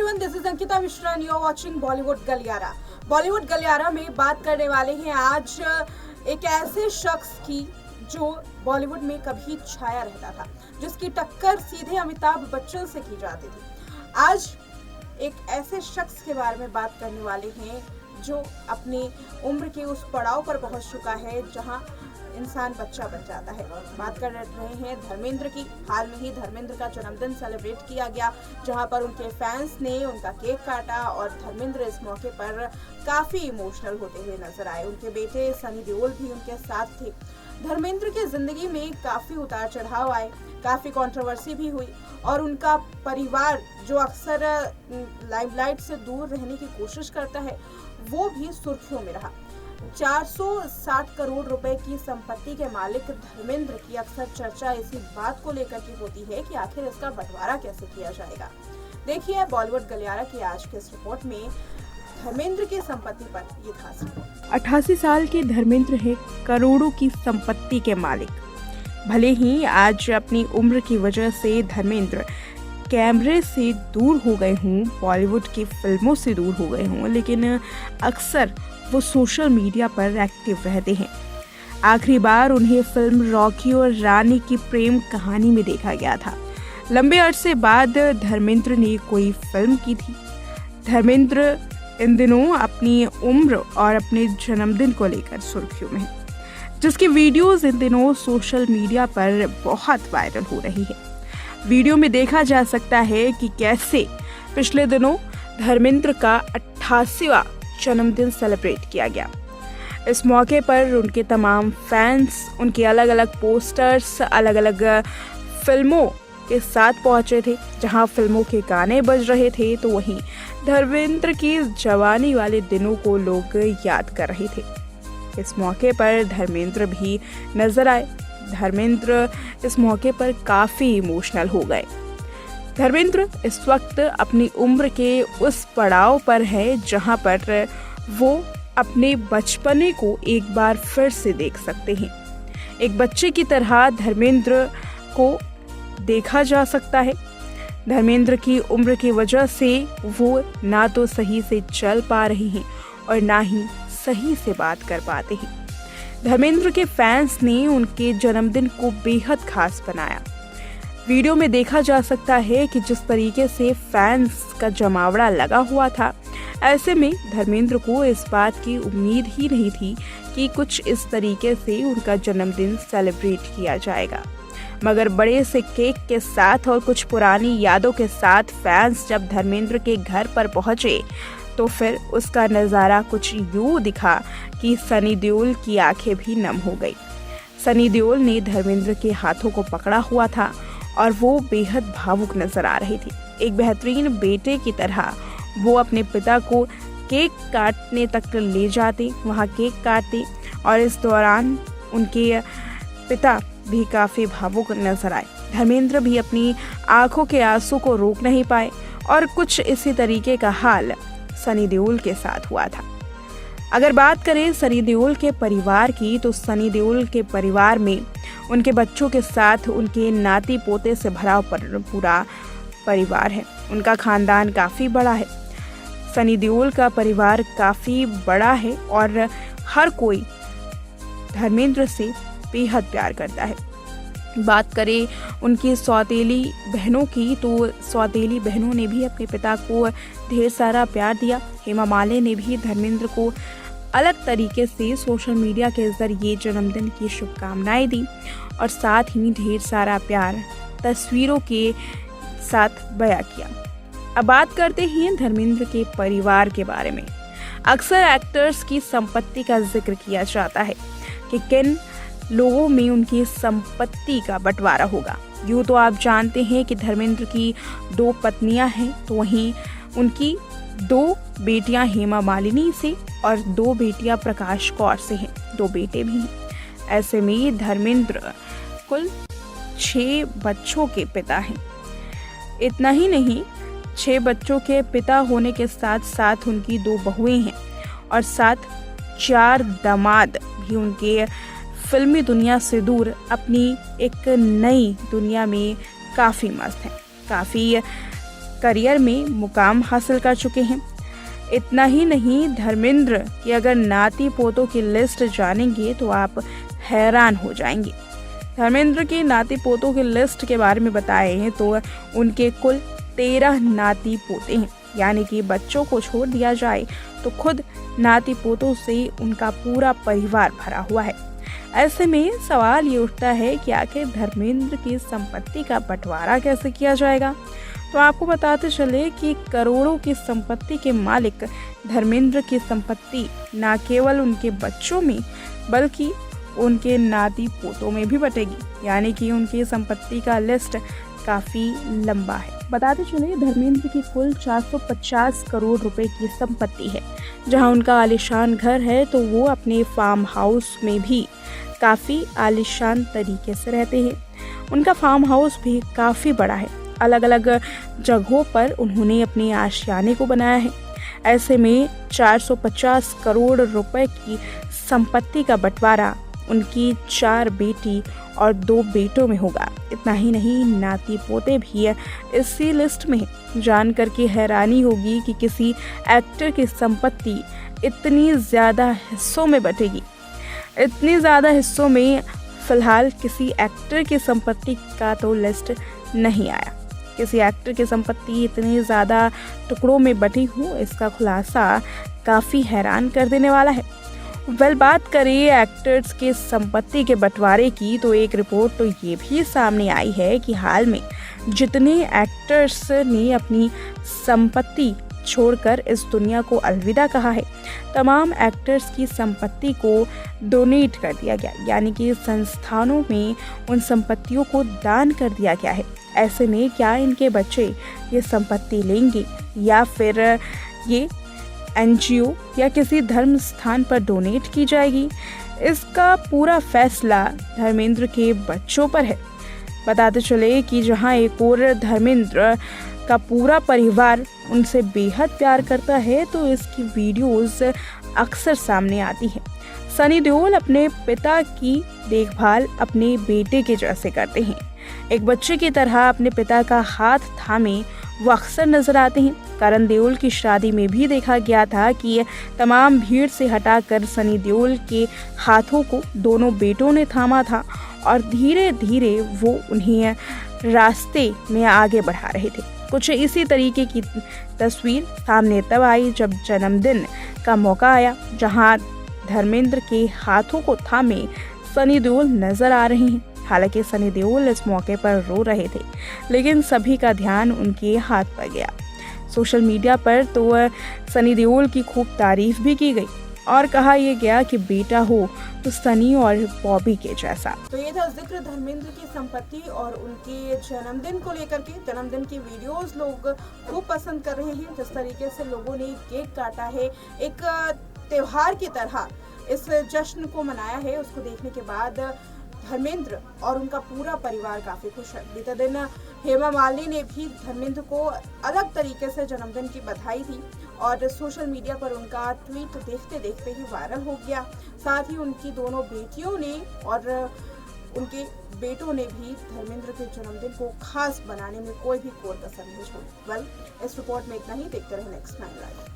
Everyone, this is Ankita Mishra and you are watching Bollywood Galiyara. Bollywood गलियारा में बात करने वाले हैं आज एक ऐसे शख्स की जो बॉलीवुड में कभी छाया रहता था, जिसकी टक्कर सीधे अमिताभ बच्चन से की जाती थी। आज एक ऐसे शख्स के बारे में बात करने वाले हैं जो अपनी उम्र के उस पड़ाव पर पहुंच चुका है जहां इंसान बच्चा बन जाता है। बात कर रहे हैं धर्मेंद्र की। हाल में ही धर्मेंद्र का जन्मदिन सेलिब्रेट किया गया, जहां पर उनके फैंस ने उनका केक काटा और धर्मेंद्र इस मौके पर काफी इमोशनल होते हुए नजर आए। उनके बेटे सनी देओल भी उनके साथ थे। धर्मेंद्र की जिंदगी में काफी उतार चढ़ाव आए, काफी कंट्रोवर्सी भी हुई और उनका परिवार जो अक्सर लाइमलाइट से दूर रहने की कोशिश करता है, वो भी सुर्खियों में रहा। 460 करोड़ रुपए की संपत्ति के मालिक धर्मेंद्र की अक्सर चर्चा इसी बात को लेकर की होती है कि आखिर इसका बंटवारा कैसे किया जाएगा। देखिए बॉलीवुड गलियारा की आज के इस रिपोर्ट में धर्मेंद्र की संपत्ति पर ये खास रिपोर्ट। 88 साल के धर्मेंद्र है करोड़ों की संपत्ति के मालिक। भले ही आज अपनी उम्र की वजह से धर्मेंद्र कैमरे से दूर हो गए हों, बॉलीवुड की फिल्मों से दूर हो गए हों, लेकिन अक्सर वो सोशल मीडिया पर एक्टिव रहते हैं। आखिरी बार उन्हें फिल्म रॉकी और रानी की प्रेम कहानी में देखा गया था। लंबे अरसे बाद धर्मेंद्र ने कोई फिल्म की थी। धर्मेंद्र इन दिनों अपनी उम्र और अपने जन्मदिन को लेकर सुर्खियों में है, जिसकी वीडियोस इन दिनों सोशल मीडिया पर बहुत वायरल हो रही है। वीडियो में देखा जा सकता है कि कैसे पिछले दिनों धर्मेंद्र का 88वां जन्मदिन सेलिब्रेट किया गया। इस मौके पर उनके तमाम फैंस उनके अलग अलग पोस्टर्स, अलग अलग फिल्मों के साथ पहुंचे थे। जहां फिल्मों के गाने बज रहे थे तो वहीं धर्मेंद्र की जवानी वाले दिनों को लोग याद कर रहे थे। इस मौके पर धर्मेंद्र भी नजर आए। धर्मेंद्र इस मौके पर काफ़ी इमोशनल हो गए। धर्मेंद्र इस वक्त अपनी उम्र के उस पड़ाव पर है जहां पर वो अपने बचपने को एक बार फिर से देख सकते हैं। एक बच्चे की तरह धर्मेंद्र को देखा जा सकता है। धर्मेंद्र की उम्र की वजह से वो ना तो सही से चल पा रहे हैं और ना ही सही से बात कर पाते हैं। धर्मेंद्र के फैंस ने उनके जन्मदिन को बेहद खास बनाया। वीडियो में देखा जा सकता है कि जिस तरीके से फैंस का जमावड़ा लगा हुआ था, ऐसे में धर्मेंद्र को इस बात की उम्मीद ही नहीं थी कि कुछ इस तरीके से उनका जन्मदिन सेलिब्रेट किया जाएगा। मगर बड़े से केक के साथ और कुछ पुरानी यादों के साथ फैंस जब धर्मेंद्र के घर पर पहुंचे तो फिर उसका नज़ारा कुछ यूँ दिखा कि सनी देओल की आंखें भी नम हो गई। सनी देओल ने धर्मेंद्र के हाथों को पकड़ा हुआ था और वो बेहद भावुक नजर आ रही थी। एक बेहतरीन बेटे की तरह वो अपने पिता को केक काटने तक ले जाते, वहाँ केक काटते और इस दौरान उनके पिता भी काफ़ी भावुक नजर आए। धर्मेंद्र भी अपनी आंखों के आंसू को रोक नहीं पाए और कुछ इसी तरीके का हाल सनी देओल के साथ हुआ था। अगर बात करें सनी देओल के परिवार की, तो सनी देओल के परिवार में उनके बच्चों के साथ उनके नाती पोते से भरा पूरा परिवार है। उनका खानदान काफ़ी बड़ा है। सनी देओल का परिवार काफ़ी बड़ा है और हर कोई धर्मेंद्र से बेहद प्यार करता है। बात करें उनकी सौतेली बहनों की, तो सौतेली बहनों ने भी अपने पिता को ढेर सारा प्यार दिया। हेमा मालिनी ने भी धर्मेंद्र को अलग तरीके से सोशल मीडिया के जरिए जन्मदिन की शुभकामनाएं दी और साथ ही ढेर सारा प्यार तस्वीरों के साथ बयां किया। अब बात करते हैं धर्मेंद्र के परिवार के बारे में। अक्सर एक्टर्स की संपत्ति का जिक्र किया जाता है कि किन लोगों में उनकी संपत्ति का बंटवारा होगा। यूँ तो आप जानते हैं कि धर्मेंद्र की 2 पत्नियां हैं, तो वहीं उनकी 2 बेटियां हेमा मालिनी से और 2 बेटियां प्रकाश कौर से हैं। 2 बेटे भी हैं। ऐसे में धर्मेंद्र कुल 6 बच्चों के पिता हैं। इतना ही नहीं, 6 बच्चों के पिता होने के साथ साथ उनकी 2 बहुएं हैं और साथ 4 दामाद भी उनके फिल्मी दुनिया से दूर अपनी एक नई दुनिया में काफ़ी मस्त हैं, काफ़ी करियर में मुकाम हासिल कर चुके हैं। इतना ही नहीं, धर्मेंद्र की अगर नाती पोतों की लिस्ट जानेंगे तो आप हैरान हो जाएंगे। धर्मेंद्र की नाती पोतों की लिस्ट के बारे में बताएं तो उनके कुल 13 नाती पोते हैं, यानी कि बच्चों को छोड़ दिया जाए तो खुद नाती पोतों से उनका पूरा परिवार भरा हुआ है। ऐसे में सवाल ये उठता है कि आखिर धर्मेंद्र की संपत्ति का बंटवारा कैसे किया जाएगा। तो आपको बताते चले कि करोड़ों की संपत्ति के मालिक धर्मेंद्र की संपत्ति न केवल उनके बच्चों में बल्कि उनके नाती पोतों में भी बटेगी, यानी कि उनकी संपत्ति का लिस्ट काफी लंबा है। बताते चले धर्मेंद्र की कुल 450 करोड़ रुपए की संपत्ति है। जहां उनका आलीशान घर है तो वो अपने फार्म हाउस में भी काफी आलीशान तरीके से रहते हैं। उनका फार्म हाउस भी काफी बड़ा है। अलग अलग जगहों पर उन्होंने अपने आशियाने को बनाया है। ऐसे में 450 करोड़ रुपए की संपत्ति का बंटवारा उनकी 4 बेटी और 2 बेटों में होगा। इतना ही नहीं, नाती पोते भी इसी लिस्ट में हैं। जान करके हैरानी होगी कि किसी एक्टर की संपत्ति इतनी ज़्यादा हिस्सों में बटेगी। इतनी ज़्यादा हिस्सों में फिलहाल किसी एक्टर की संपत्ति का तो लिस्ट नहीं आया। किसी एक्टर की संपत्ति इतनी ज़्यादा टुकड़ों में बटी हो, इसका खुलासा काफ़ी हैरान कर देने वाला है। बात करें एक्टर्स के संपत्ति के बंटवारे की तो एक रिपोर्ट तो ये भी सामने आई है कि हाल में जितने एक्टर्स ने अपनी संपत्ति छोड़कर इस दुनिया को अलविदा कहा है, तमाम एक्टर्स की संपत्ति को डोनेट कर दिया गया, यानी कि संस्थानों में उन संपत्तियों को दान कर दिया गया है। ऐसे में क्या इनके बच्चे ये संपत्ति लेंगे या फिर ये एनजीओ या किसी धर्म स्थान पर डोनेट की जाएगी, इसका पूरा फैसला धर्मेंद्र के बच्चों पर है। बताते चले कि जहां एक और धर्मेंद्र का पूरा परिवार उनसे बेहद प्यार करता है तो इसकी वीडियोस अक्सर सामने आती हैं। सनी देओल अपने पिता की देखभाल अपने बेटे के जैसे करते हैं। एक बच्चे की तरह अपने पिता का हाथ थामे वो अक्सर नजर आते हैं। करण देओल की शादी में भी देखा गया था कि तमाम भीड़ से हटाकर सनी देओल के हाथों को दोनों बेटों ने थामा था और धीरे धीरे वो उन्हें रास्ते में आगे बढ़ा रहे थे। कुछ इसी तरीके की तस्वीर सामने तब आई जब जन्मदिन का मौका आया, जहां धर्मेंद्र के हाथों को थामे सनी देओल नजर आ रहे हैं। हालांकि सनी देओल इस मौके पर रो रहे थे, लेकिन सभी का ध्यान उनके हाथ पर गया। सोशल मीडिया पर तो सनी देओल की खूब तारीफ भी की गई और कहा यह गया कि बेटा हो तो सनी और बॉबी के जैसा। तो ये था जिक्र धर्मेंद्र की संपत्ति और उनके जन्मदिन को लेकर के। जन्मदिन की वीडियोस लोग खूब पसंद कर रहे हैं। जिस तरीके से लोगों ने केक काटा है, एक त्योहार की तरह इस जश्न को मनाया है, उसको देखने के बाद धर्मेंद्र और उनका पूरा परिवार काफी खुश है। बीते दिन हेमा मालिनी ने भी धर्मेंद्र को अलग तरीके से जन्मदिन की बधाई दी और सोशल मीडिया पर उनका ट्वीट देखते देखते ही वायरल हो गया। साथ ही उनकी दोनों बेटियों ने और उनके बेटों ने भी धर्मेंद्र के जन्मदिन को खास बनाने में कोई भी कोर कसर नहीं छोड़ी। इस रिपोर्ट में इतना ही। देखते रहे नेक्स्ट 9 लाइव।